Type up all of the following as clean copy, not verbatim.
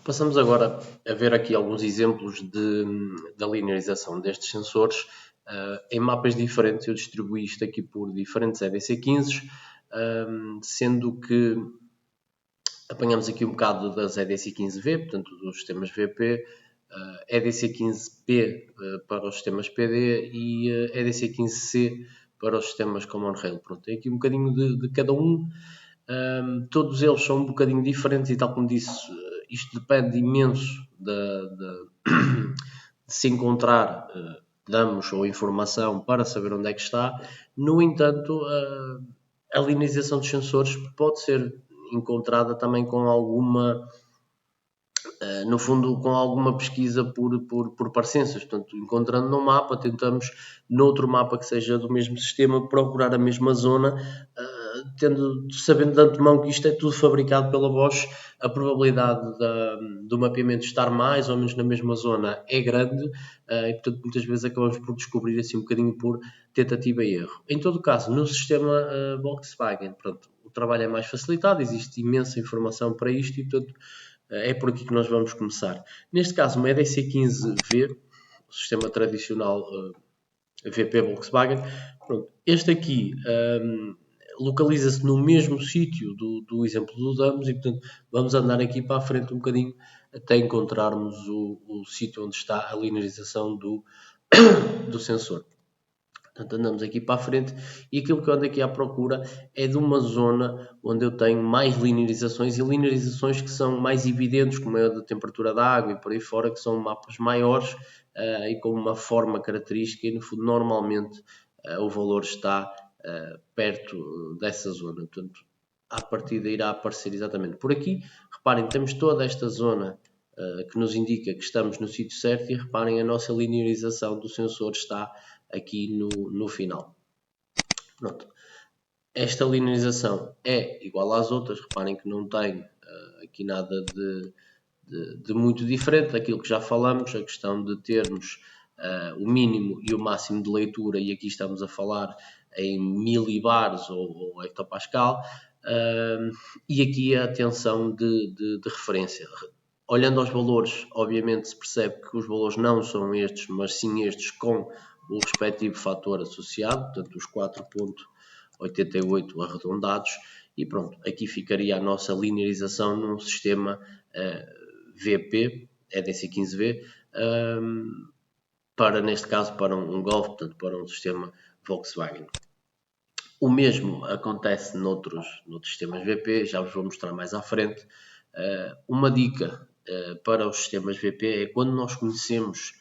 Passamos agora a ver aqui alguns exemplos da linearização destes sensores em mapas diferentes. Eu distribuí isto aqui por diferentes EDC15s, sendo que apanhamos aqui um bocado das EDC15V, portanto dos sistemas VP, EDC15P para os sistemas PD e EDC15C para os sistemas Common Rail. Pronto, tem aqui um bocadinho de cada um. Todos eles são um bocadinho diferentes e, tal como disse, isto depende imenso de se encontrar dados ou informação para saber onde é que está. No entanto, a linearização dos sensores pode ser encontrada também com alguma, no fundo, com alguma pesquisa por parecenças. Portanto, encontrando num mapa, tentamos, noutro mapa que seja do mesmo sistema, procurar a mesma zona, sabendo de antemão que isto é tudo fabricado pela Bosch, a probabilidade do mapeamento estar mais ou menos na mesma zona é grande, e portanto muitas vezes acabamos por descobrir assim um bocadinho por tentativa e erro. Em todo caso, no sistema Volkswagen, pronto, o trabalho é mais facilitado, existe imensa informação para isto e portanto é por aqui que nós vamos começar. Neste caso, uma EDC15V, o sistema tradicional VP Volkswagen, pronto, este aqui localiza-se no mesmo sítio do exemplo do Damos e, portanto, vamos andar aqui para a frente um bocadinho até encontrarmos o sítio onde está a linearização do sensor. Portanto, andamos aqui para a frente e aquilo que eu ando aqui à procura é de uma zona onde eu tenho mais linearizações e linearizações que são mais evidentes, como é a da temperatura da água e por aí fora, que são mapas maiores e com uma forma característica e, no fundo, normalmente o valor está perto dessa zona. Portanto, à partida irá aparecer exatamente por aqui. Reparem, temos toda esta zona que nos indica que estamos no sítio certo e reparem, a nossa linearização do sensor está aqui no final. Pronto. Esta linearização é igual às outras, reparem que não tem aqui nada de muito diferente daquilo que já falamos, a questão de termos o mínimo e o máximo de leitura, e aqui estamos a falar em milibars ou hectopascal, e aqui a atenção de referência. Olhando aos valores, obviamente se percebe que os valores não são estes, mas sim estes com o respectivo fator associado, portanto os 4.88 arredondados, e pronto, aqui ficaria a nossa linearização num sistema VP, EDC15V, para, neste caso, para um Golf, portanto, para um sistema Volkswagen. O mesmo acontece noutros sistemas VP, já vos vou mostrar mais à frente. Uma dica para os sistemas VP é quando nós conhecemos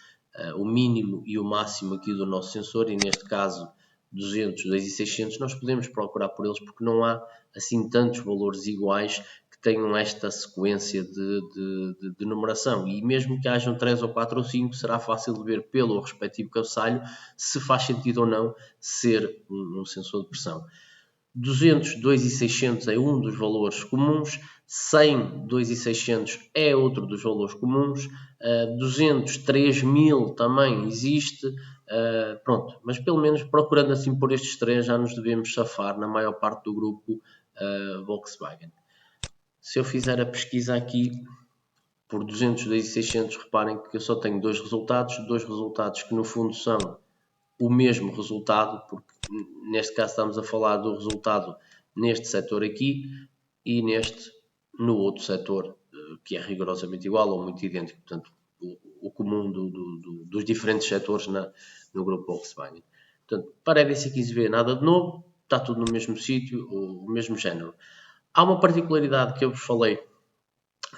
o mínimo e o máximo aqui do nosso sensor, e neste caso 200, 2600, nós podemos procurar por eles porque não há assim tantos valores iguais que tenham esta sequência de numeração, e mesmo que hajam 3 ou 4 ou 5, será fácil de ver pelo respectivo cabeçalho se faz sentido ou não ser um sensor de pressão. 200, 2.600 é um dos valores comuns, 100, 2.600 é outro dos valores comuns, 200, 3.000 também existe, pronto, mas pelo menos procurando assim por estes três já nos devemos safar na maior parte do grupo Volkswagen. Se eu fizer a pesquisa aqui por 200, 2.600, reparem que eu só tenho dois resultados que no fundo são o mesmo resultado, porque neste caso estamos a falar do resultado neste setor aqui e neste no outro setor, que é rigorosamente igual ou muito idêntico, portanto o comum dos diferentes setores no grupo Volkswagen. Portanto, para a EDC15V nada de novo, está tudo no mesmo sítio, o mesmo género. Há uma particularidade que eu vos falei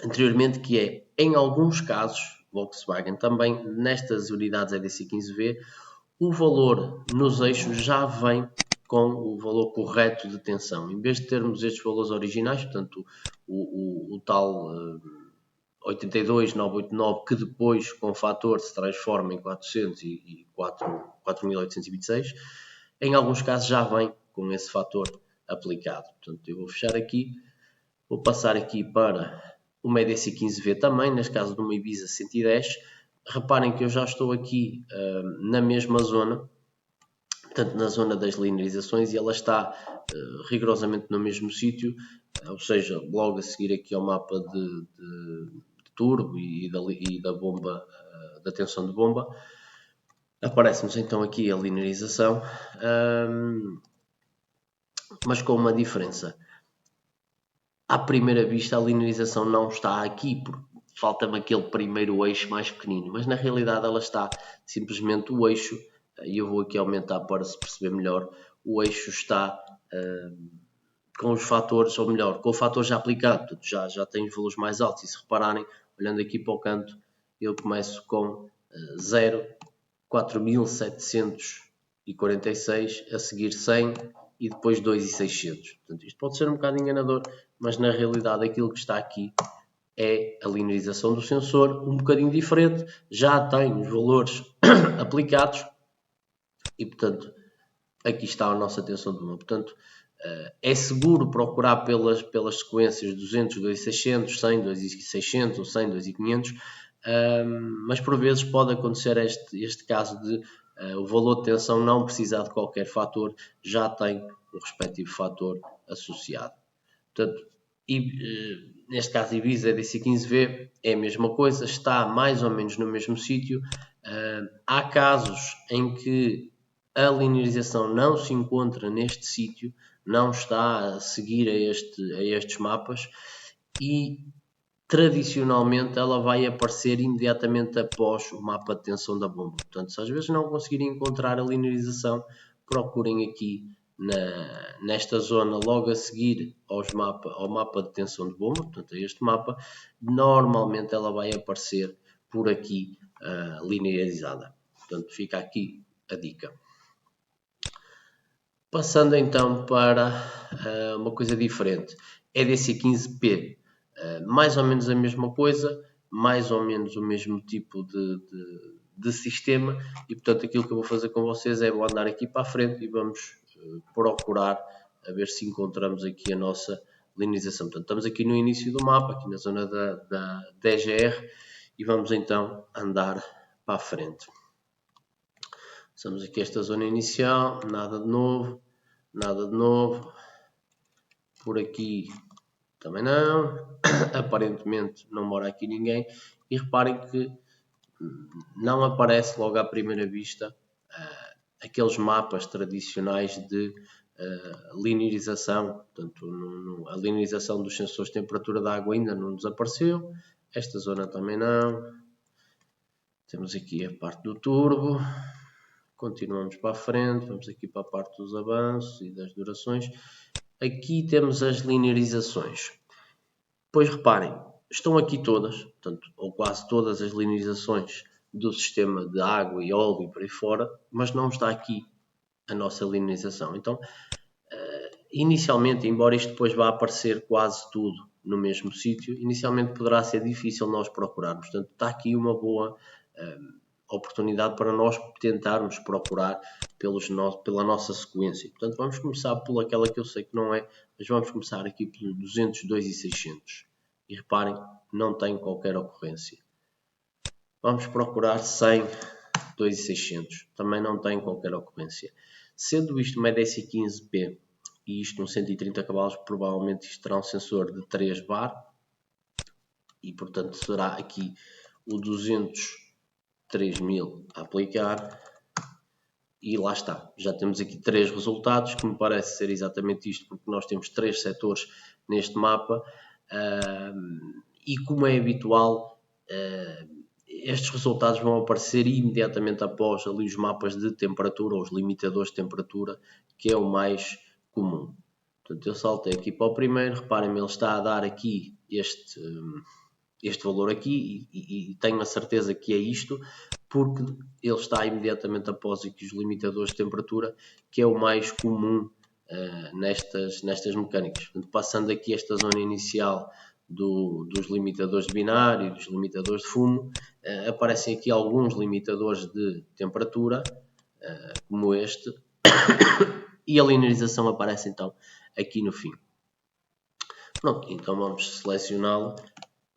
anteriormente, que é, em alguns casos, Volkswagen também, nestas unidades EDC15V, o valor nos eixos já vem com o valor correto de tensão. Em vez de termos estes valores originais, portanto, o tal 82.989, que depois, com o fator, se transforma em 4.826, em alguns casos já vem com esse fator aplicado. Portanto, eu vou fechar aqui, vou passar aqui para uma EDC15V também, neste caso de uma Ibiza 110. Reparem que eu já estou aqui na mesma zona, portanto na zona das linearizações, e ela está rigorosamente no mesmo sítio, ou seja, logo a seguir aqui ao mapa de turbo e da bomba, da tensão de bomba. Aparece-nos então aqui a linearização, mas com uma diferença. À primeira vista a linearização não está aqui, porque falta-me aquele primeiro eixo mais pequenino, mas na realidade ela está simplesmente o eixo, e eu vou aqui aumentar para se perceber melhor, o eixo está com os fatores, ou melhor, com o fator já aplicado, já tem os valores mais altos, e se repararem, olhando aqui para o canto, eu começo com 0, 4.746, a seguir 100 e depois 2.600. Portanto, isto pode ser um bocado enganador, mas na realidade aquilo que está aqui é a linearização do sensor, um bocadinho diferente, já tem os valores aplicados e, portanto, aqui está a nossa tensão de bomba. Portanto, é seguro procurar pelas sequências 200, 2.600, 100, 2.600 ou 100, 2.500, mas por vezes pode acontecer este caso de o valor de tensão não precisar de qualquer fator, já tem o respectivo fator associado. Portanto, neste caso Ibiza DC15V é a mesma coisa, está mais ou menos no mesmo sítio. Há casos em que a linearização não se encontra neste sítio, não está a seguir a estes mapas e tradicionalmente ela vai aparecer imediatamente após o mapa de tensão da bomba. Portanto, se às vezes não conseguirem encontrar a linearização, procurem aqui nesta zona logo a seguir ao mapa de tensão de bomba, portanto a este mapa, normalmente ela vai aparecer por aqui linearizada. Portanto, fica aqui a dica. Passando então para uma coisa diferente, EDC15P, mais ou menos a mesma coisa, mais ou menos o mesmo tipo de sistema e portanto aquilo que eu vou fazer com vocês é vou andar aqui para a frente e vamos procurar a ver se encontramos aqui a nossa linearização. Portanto, estamos aqui no início do mapa, aqui na zona da EGR e vamos então andar para a frente. Estamos aqui esta zona inicial, nada de novo, por aqui também não, aparentemente não mora aqui ninguém e reparem que não aparece logo à primeira vista aqueles mapas tradicionais de linearização, portanto a linearização dos sensores de temperatura da água ainda não nos apareceu, esta zona também não, temos aqui a parte do turbo. Continuamos para a frente, vamos aqui para a parte dos avanços e das durações. Aqui temos as linearizações. Pois reparem, estão aqui todas, portanto, ou quase todas as linearizações do sistema de água e óleo e por aí fora, mas não está aqui a nossa linearização. Então, inicialmente, embora isto depois vá aparecer quase tudo no mesmo sítio, inicialmente poderá ser difícil nós procurarmos. Portanto, está aqui uma boa oportunidade para nós tentarmos procurar pela nossa sequência. Portanto, vamos começar por aquela que eu sei que não é, mas vamos começar aqui pelo 200, 2.600. E reparem, não tem qualquer ocorrência. Vamos procurar 100, 2.600. Também não tem qualquer ocorrência. Sendo isto uma EDC15P e isto um 130 cavalos, provavelmente isto terá um sensor de 3 bar. E, portanto, será aqui o 203.000 a aplicar. E lá está, já temos aqui 3 resultados, que me parece ser exatamente isto, porque nós temos 3 setores neste mapa, e como é habitual, estes resultados vão aparecer imediatamente após ali os mapas de temperatura, ou os limitadores de temperatura, que é o mais comum. Portanto, eu saltei aqui para o primeiro, reparem-me, ele está a dar aqui este valor aqui e tenho a certeza que é isto, porque ele está imediatamente após aqui os limitadores de temperatura, que é o mais comum nestas mecânicas. Portanto, passando aqui esta zona inicial dos limitadores de binário e dos limitadores de fumo, aparecem aqui alguns limitadores de temperatura, como este, e a linearização aparece então aqui no fim. Pronto, então vamos selecioná-lo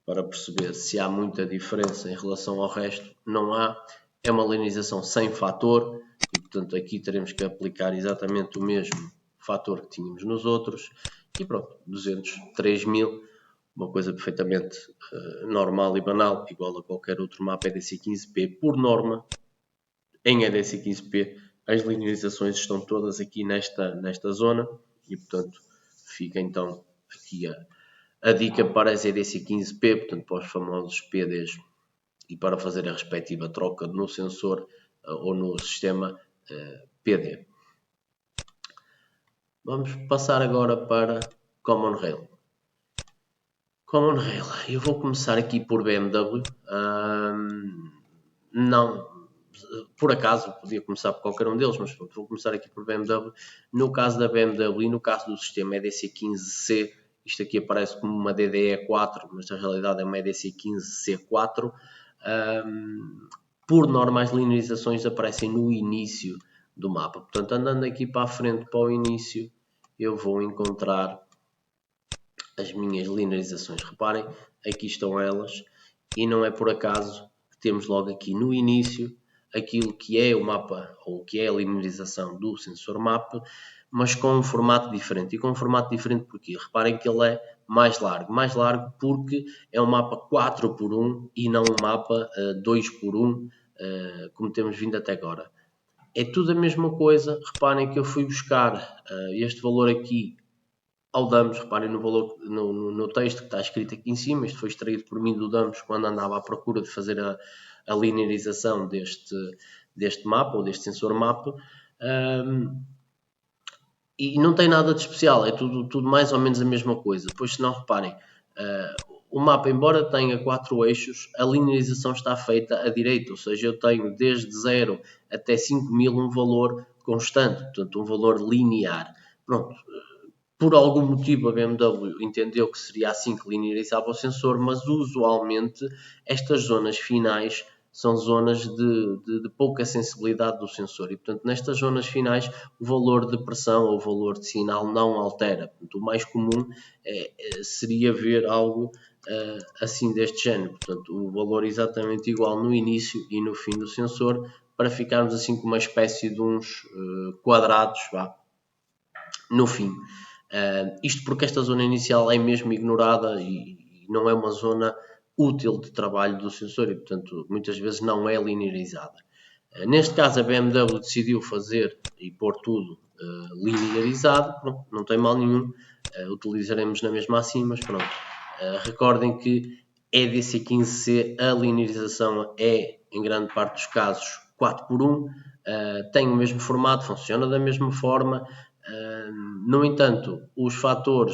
para perceber se há muita diferença em relação ao resto. Não há, é uma linearização sem fator e portanto aqui teremos que aplicar exatamente o mesmo fator que tínhamos nos outros e pronto, 203.000, uma coisa perfeitamente normal e banal, igual a qualquer outro mapa EDC15P. Por norma, em EDC15P, as linearizações estão todas aqui nesta zona e, portanto, fica então aqui a dica para as EDC15P, portanto, para os famosos PDs e para fazer a respectiva troca no sensor ou no sistema PD. Vamos passar agora para Common Rail. Common Rail, eu vou começar aqui por BMW. Não, por acaso podia começar por qualquer um deles, mas vou começar aqui por BMW. No caso da BMW e no caso do sistema EDC15C, isto aqui aparece como uma DDE4, mas na realidade é uma EDC15C4. Por norma, as linearizações aparecem no início do mapa. Portanto, andando aqui para a frente, para o início, eu vou encontrar as minhas linearizações. Reparem, aqui estão elas, e não é por acaso que temos logo aqui no início aquilo que é o mapa, ou que é a linearização do sensor map, mas com um formato diferente. E com um formato diferente porquê? Reparem que ele é mais largo porque é um mapa 4x1 e não um mapa 2x1, como temos vindo até agora. É tudo a mesma coisa. Reparem que eu fui buscar este valor aqui ao Damos. Reparem no valor, no texto que está escrito aqui em cima. Isto foi extraído por mim do Damos quando andava à procura de fazer a linearização deste mapa, ou deste sensor mapa. E não tem nada de especial, é tudo mais ou menos a mesma coisa. Pois se não, reparem, o mapa, embora tenha 4 eixos, a linearização está feita à direita, ou seja, eu tenho desde 0 até 5000 um valor constante, portanto um valor linear. Pronto, por algum motivo a BMW entendeu que seria assim que linearizava o sensor, mas usualmente estas zonas finais são zonas de pouca sensibilidade do sensor e, portanto, nestas zonas finais o valor de pressão ou o valor de sinal não altera. Portanto, o mais comum seria ver algo assim deste género, portanto, o valor exatamente igual no início e no fim do sensor, para ficarmos assim com uma espécie de uns quadrados, no fim. Isto porque esta zona inicial é mesmo ignorada e não é uma zona útil de trabalho do sensor e, portanto, muitas vezes não é linearizada. Neste caso, a BMW decidiu fazer e pôr tudo linearizado. Pronto, não tem mal nenhum, utilizaremos na mesma assim, mas pronto. Recordem que EDC15C, a linearização é, em grande parte dos casos, 4x1, tem o mesmo formato, funciona da mesma forma. No entanto, o fator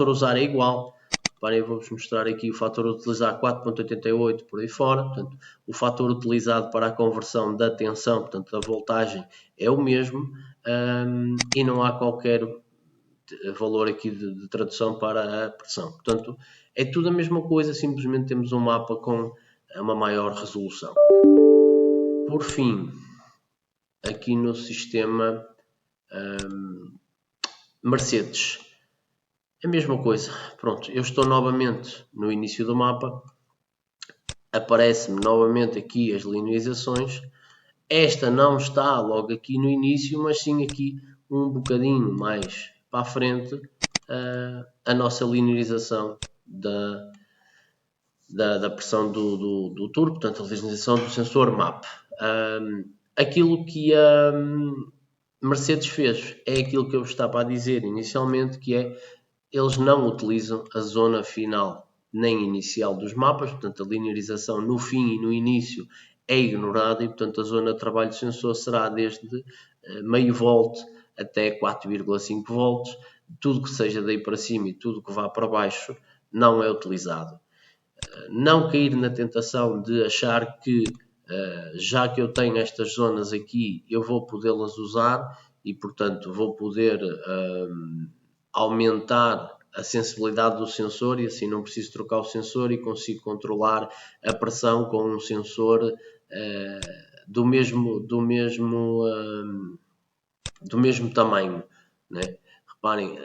usar é igual. Reparem, vou-vos mostrar aqui o fator utilizar 4.88 por aí fora. Portanto, o fator utilizado para a conversão da tensão, portanto, da voltagem, é o mesmo. E não há qualquer valor aqui de tradução para a pressão. Portanto, é tudo a mesma coisa, simplesmente temos um mapa com uma maior resolução. Por fim, aqui no sistema Mercedes, a mesma coisa. Pronto, eu estou novamente no início do mapa, aparece-me novamente aqui as linearizações. Esta não está logo aqui no início, mas sim aqui um bocadinho mais para a frente, a nossa linearização da pressão do turbo, portanto a linearização do sensor MAP. Aquilo que a Mercedes fez é aquilo que eu estava a dizer inicialmente, que é, eles não utilizam a zona final nem inicial dos mapas, portanto a linearização no fim e no início é ignorada e, portanto, a zona de trabalho do sensor será desde meio volt até 4,5 volts. Tudo que seja daí para cima e tudo que vá para baixo não é utilizado. Não cair na tentação de achar que já que eu tenho estas zonas aqui, eu vou podê-las usar e, portanto, vou poder aumentar a sensibilidade do sensor e assim não preciso trocar o sensor e consigo controlar a pressão com um sensor do mesmo tamanho, né? Reparem,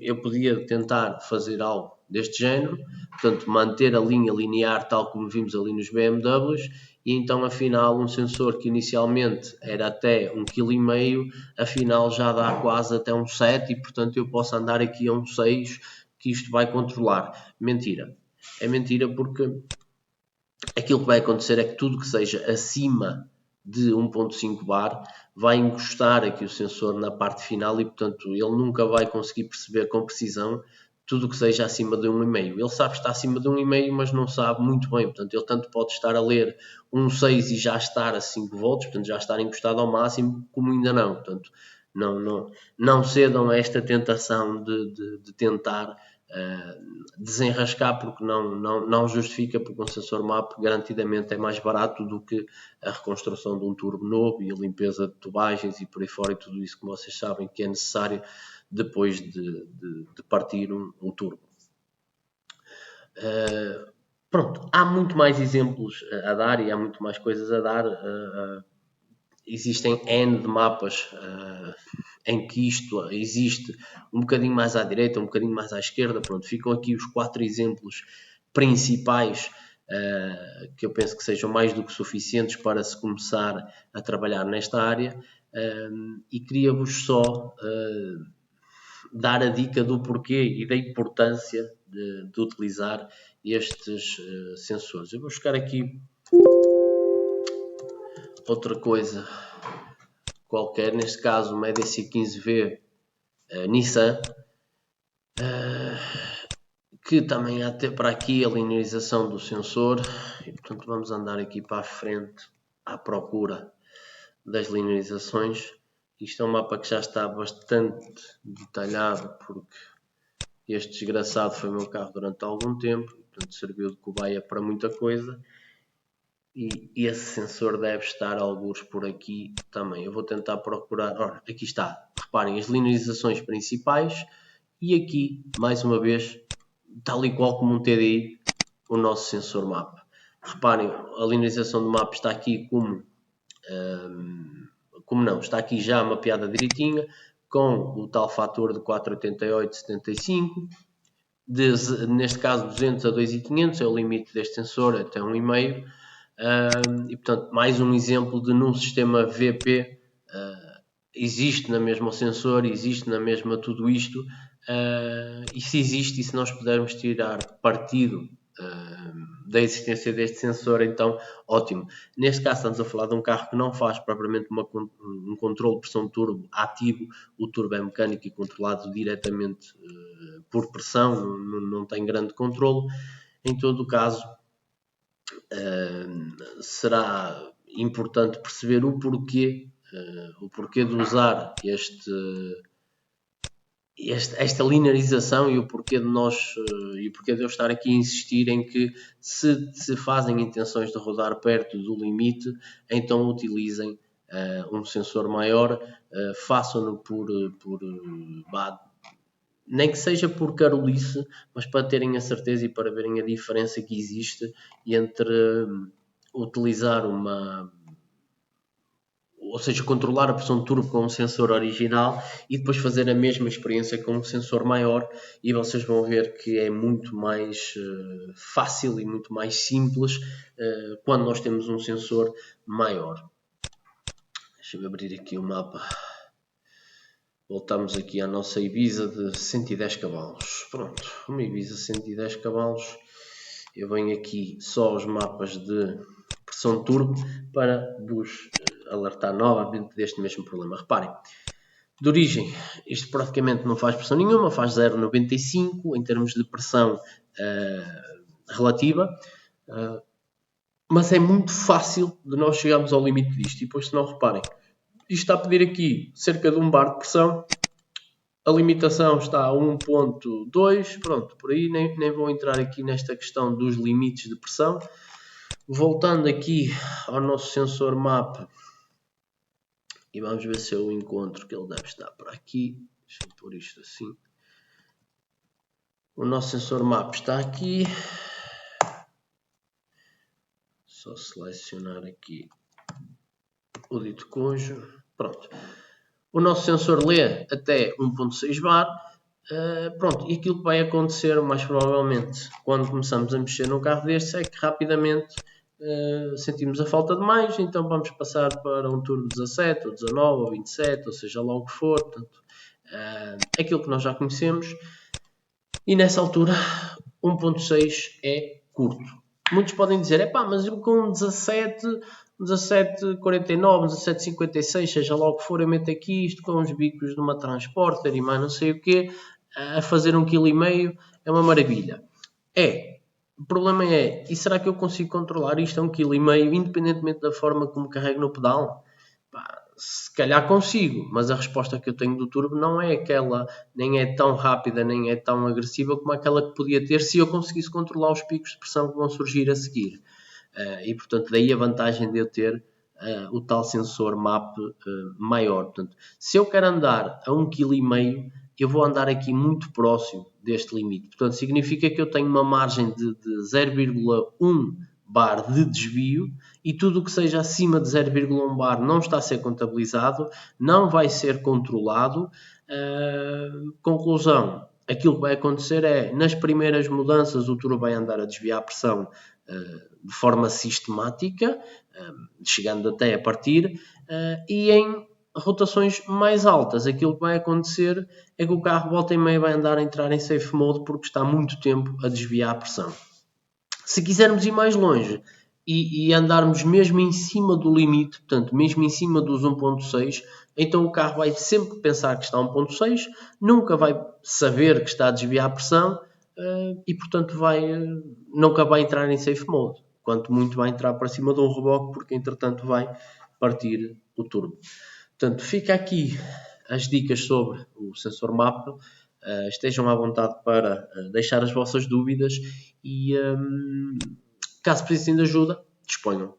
eu podia tentar fazer algo deste género, portanto manter a linha linear tal como vimos ali nos BMWs e então afinal um sensor que inicialmente era até 1,5 kg, afinal já dá quase até um 7 e portanto eu posso andar aqui a um 6 que isto vai controlar. Mentira. É mentira porque aquilo que vai acontecer é que tudo que seja acima de 1.5 bar vai encostar aqui o sensor na parte final e, portanto, ele nunca vai conseguir perceber com precisão tudo que seja acima de 1,5. Ele sabe que está acima de 1,5, mas não sabe muito bem. Portanto, ele tanto pode estar a ler 1,6 e já estar a 5 volts, portanto, já estar encostado ao máximo, como ainda não. Portanto, não cedam a esta tentação de tentar desenrascar, porque não justifica, porque um sensor MAP garantidamente é mais barato do que a reconstrução de um turbo novo e a limpeza de tubagens e por aí fora, e tudo isso que vocês sabem que é necessário depois de partir um turbo. Pronto, há muito mais exemplos a dar e há muito mais coisas a dar. Existem N de mapas em que isto existe um bocadinho mais à direita, um bocadinho mais à esquerda. Pronto, ficam aqui os 4 exemplos principais que eu penso que sejam mais do que suficientes para se começar a trabalhar nesta área, e queria-vos só dar a dica do porquê e da importância de utilizar estes sensores. Eu vou buscar aqui outra coisa qualquer, neste caso uma EDC15V Nissan, que também há até para aqui a linearização do sensor, e portanto vamos andar aqui para a frente à procura das linearizações. Isto é um mapa que já está bastante detalhado, porque este desgraçado foi meu carro durante algum tempo, portanto serviu de cobaia para muita coisa. E esse sensor deve estar alguns por aqui também. Eu vou tentar procurar. Ora, aqui está. Reparem, as linearizações principais. E aqui, mais uma vez, tal e qual como um TDI, o nosso sensor MAP. Reparem, a linearização do MAP está aqui como não, está aqui já mapeada direitinha, com o tal fator de 488,75. Neste caso 200 a 2,500 é o limite deste sensor, até 1,5. E portanto, mais um exemplo de num sistema VP existe na mesma o sensor, existe na mesma tudo isto, e se existe, e se nós pudermos tirar partido da existência deste sensor, então ótimo. Neste caso estamos a falar de um carro que não faz propriamente um controle de pressão turbo ativo. O turbo é mecânico e controlado diretamente por pressão, não tem grande controle. Em todo o caso, será importante perceber o porquê de usar esta linearização e o porquê de eu estar aqui a insistir em que se fazem intenções de rodar perto do limite, então utilizem um sensor maior, façam-no nem que seja por carolice, mas para terem a certeza e para verem a diferença que existe entre utilizar ou seja, controlar a pressão turbo com um sensor original e depois fazer a mesma experiência com um sensor maior, e vocês vão ver que é muito mais fácil e muito mais simples quando nós temos um sensor maior. Deixa-me abrir aqui o mapa. Voltamos aqui à nossa Ibiza de 110 cavalos. Pronto, uma Ibiza 110 cavalos. Eu venho aqui só os mapas de pressão turbo para vos alertar novamente deste mesmo problema. Reparem, de origem, isto praticamente não faz pressão nenhuma, faz 0,95 em termos de pressão relativa, mas é muito fácil de nós chegarmos ao limite disto. E depois, se não reparem, isto está a pedir aqui cerca de 1 bar de pressão, a limitação está a 1.2, pronto, por aí nem vou entrar aqui nesta questão dos limites de pressão. Voltando aqui ao nosso sensor MAP, e vamos ver se eu encontro, que ele deve estar por aqui. Deixa eu pôr isto assim. O nosso sensor MAP está aqui. Só selecionar aqui o dito cojo. Pronto. O nosso sensor lê até 1.6 bar. Pronto, e aquilo que vai acontecer mais provavelmente quando começamos a mexer num carro destes é que rapidamente sentimos a falta de mais, então vamos passar para um turbo 17 ou 19 ou 27, ou seja lá o que for. Portanto, aquilo que nós já conhecemos. E nessa altura, 1.6 é curto. Muitos podem dizer, mas eu com 17,49, 17,56, seja lá o que for, eu meto aqui isto com os bicos de uma Transporter e mais não sei o quê, a fazer 1,5 kg é uma maravilha. O problema é, e será que eu consigo controlar isto a 1,5 kg, independentemente da forma como carrego no pedal? Se calhar consigo, mas a resposta que eu tenho do turbo não é aquela, nem é tão rápida, nem é tão agressiva como aquela que podia ter se eu conseguisse controlar os picos de pressão que vão surgir a seguir. E portanto, daí a vantagem de eu ter o tal sensor MAP maior. Portanto, se eu quero andar a 1,5 kg, eu vou andar aqui muito próximo deste limite. Portanto, significa que eu tenho uma margem de 0,1 bar de desvio e tudo o que seja acima de 0,1 bar não está a ser contabilizado, não vai ser controlado. Conclusão, aquilo que vai acontecer é, nas primeiras mudanças, o turbo vai andar a desviar a pressão de forma sistemática, chegando até a partir, e em rotações mais altas, aquilo que vai acontecer é que o carro volta e meia vai andar a entrar em safe mode porque está muito tempo a desviar a pressão. Se quisermos ir mais longe e andarmos mesmo em cima do limite, portanto, mesmo em cima dos 1.6, então o carro vai sempre pensar que está a 1.6, nunca vai saber que está a desviar a pressão e, portanto, nunca vai entrar em safe mode. Quanto muito vai entrar para cima de um reboque, porque, entretanto, vai partir o turbo. Portanto, fica aqui as dicas sobre o sensor MAP. Estejam à vontade para deixar as vossas dúvidas e caso precisem de ajuda, disponham.